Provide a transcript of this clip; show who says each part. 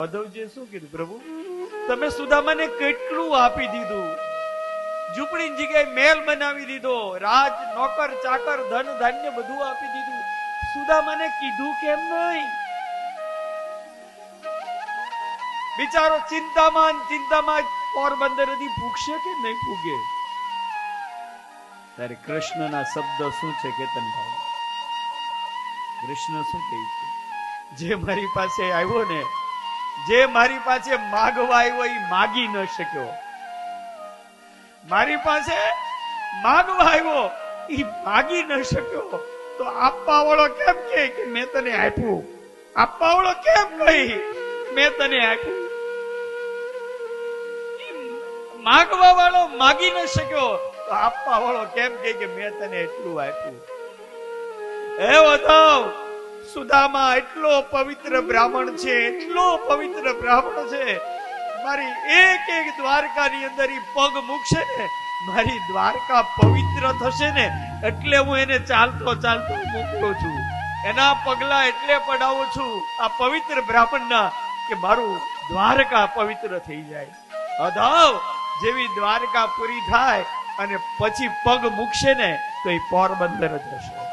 Speaker 1: માધવજીએ શું કીધું? પ્રભુ તમે સુદામાને કેટલું આપી દીધું, ઝૂંપડીની જગ્યાએ મહેલ બનાવી દીધો, રાજ નોકર ચાકર ધન ધાન્ય બધું આપી દીધું, સુદામાને કીધું કેમ નહીં? બિચારો ચિંતામાં પોરબંદર થી ફૂગશે કે નહીં ફૂગે? ત્યારે કૃષ્ણના શબ્દ શું છે કેતનભાઈ? કૃષ્ણ શું કહે છે? જે મારી પાસે આવ્યો ને, જે મારી પાસે માગવા આવ્યો એ માગી ન શક્યો, મારી પાસે માગવા આવ્યો એ માગી ન શક્યો, તો આપવા વાળો કેમ કહે કે મેં તને આપ્યું? આપવા વાળો કેમ કહી મેં તને આપ્યું? માગવા વાળો માગી ન શક્યો તો આપવા વાળો કેમ કહે કે મેં તને એટલું આપ્યું? હે ઉદ્ધવ, સુદામા એટલો પવિત્ર બ્રાહ્મણ છે, એટલો પવિત્ર બ્રાહ્મણ છે, મારી એક એક દ્વારકાની અંદર ઈ પગ મૂકશે ને, મારી દ્વારકા પવિત્ર થશે ને, એટલે હું એને ચાલતો ચાલતો મોકલું છું, એના પગલા એટલે પડાવું છું આ પવિત્ર બ્રાહ્મણના, કે મારું દ્વારકા પવિત્ર થઈ જાય. ઉદ્ધવ, જેવી દ્વારકા પૂરી થાય અને પછી પગ મૂકશે ને તો એ પોરબંદર જ હશે.